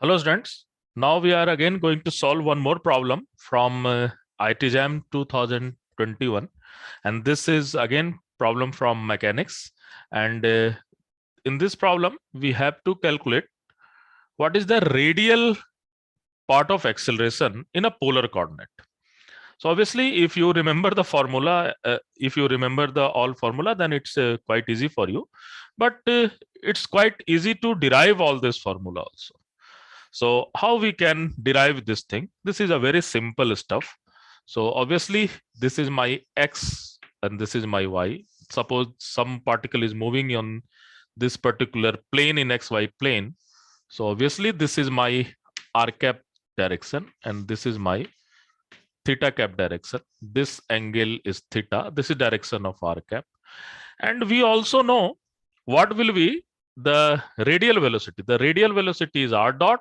Hello students. Now we are again going to solve one more problem from IT Jam 2021, and this is again problem from mechanics. And in this problem we have to calculate what is the radial part of acceleration in a polar coordinate. So obviously if you remember the formula, if you remember the all formula, then it's quite easy for you, but it's quite easy to derive all this formula also. So how we can derive this thing? This is a very simple stuff. So obviously this is my x and this is my y. Suppose some particle is moving on this particular plane in xy plane. So obviously this is my r cap direction and this is my theta cap direction. This angle is theta. This is direction of r cap. And we also know what will be the radial velocity. The radial velocity is r dot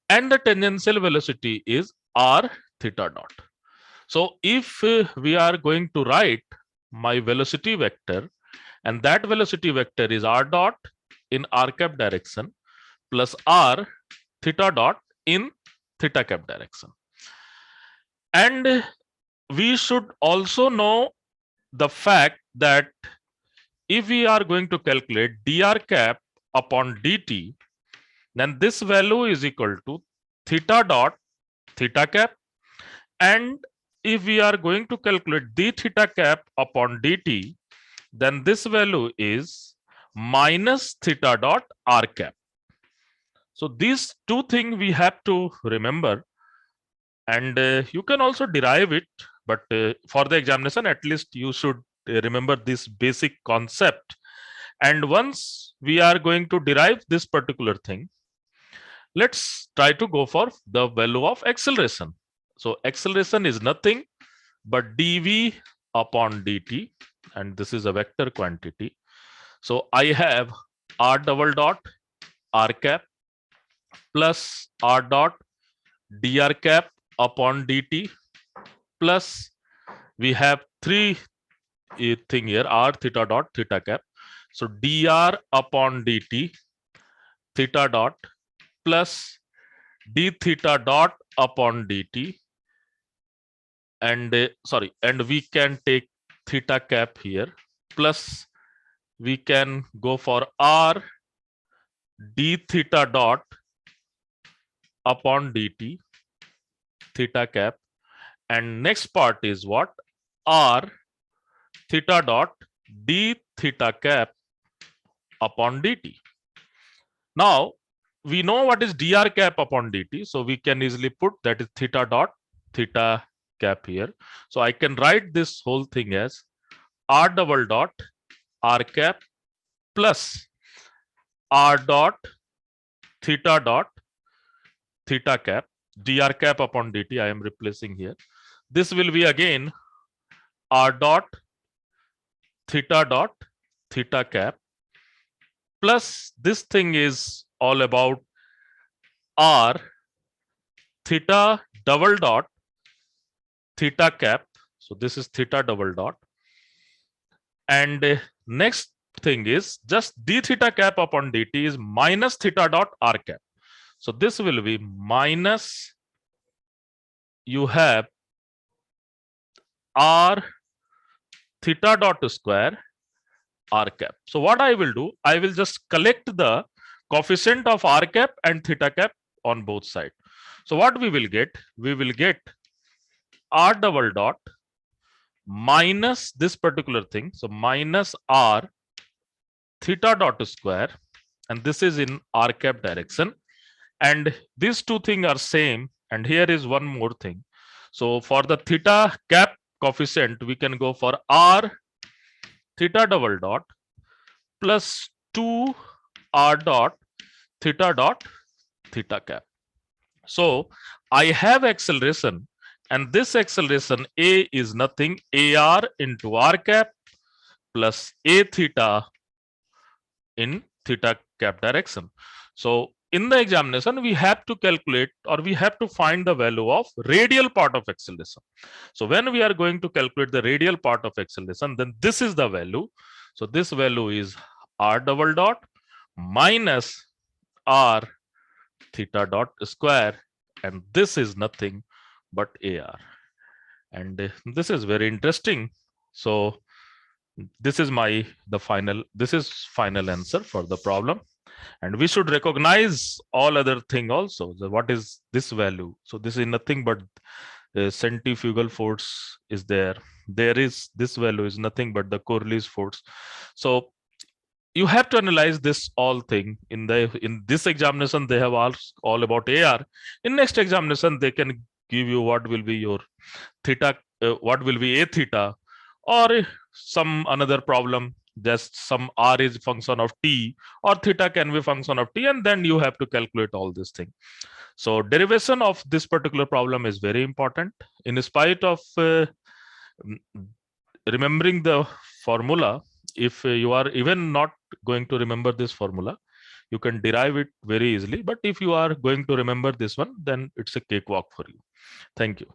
and the tangential velocity is r theta dot. So if we are going to write my velocity vector, and that velocity vector is r dot in r cap direction plus r theta dot in theta cap direction. And we should also know the fact that if we are going to calculate dr cap upon dt, then this value is equal to theta dot theta cap, and if we are going to calculate d theta cap upon dt, then this value is minus theta dot r cap. So these two things we have to remember, and you can also derive it, but for the examination at least you should remember this basic concept. And once we are going to derive this particular thing, let's try to go for the value of acceleration. So acceleration is nothing but dv upon dt, and this is a vector quantity. So I have r double dot r cap plus r dot dr cap upon dt plus we have three thing here, r theta dot theta cap. So dr upon dt theta dot plus d theta dot upon dt, and and we can take theta cap here, plus we can go for r d theta dot upon dt theta cap, and next part is what, r theta dot d theta cap upon dt. Now we know what is dr cap upon dt, so we can easily put that is theta dot theta cap here. So I can write this whole thing as r double dot r cap plus r dot theta cap, dr cap upon dt I am replacing here. This will be again r dot theta cap plus this thing is all about r theta double dot theta cap. So this is theta double dot, and next thing is just d theta cap upon dt is minus theta dot r cap. So this will be minus, you have r theta dot square r cap. So what I will do, I will just collect the coefficient of r cap and theta cap on both sides. So what we will get r double dot minus this particular thing, so minus r theta dot square, and this is in r cap direction, and these two things are same. And here is one more thing. So for the theta cap coefficient, we can go for r theta double dot plus 2 r dot theta cap. So I have acceleration, and this acceleration a is nothing ar into r cap plus a theta in theta cap direction. So in the examination we have to calculate, or we have to find the value of radial part of acceleration. So when we are going to calculate the radial part of acceleration, then this is the value. So this value is r double dot minus r theta dot square, and this is nothing but AR. And this is very interesting. So this is final answer for the problem. And we should recognize all other thing also. So what is this value? So this is nothing but centrifugal force is there. There is this value is nothing but the Coriolis force. So you have to analyze this all thing in this examination. They have all about AR. In next examination, they can give you what will be your theta, what will be a theta, or some another problem. Just some r is function of t, or theta can be function of t, and then you have to calculate all this thing. So derivation of this particular problem is very important. In spite of remembering the formula, if you are even not going to remember this formula, you can derive it very easily. But if you are going to remember this one, then it's a cakewalk for you. Thank you.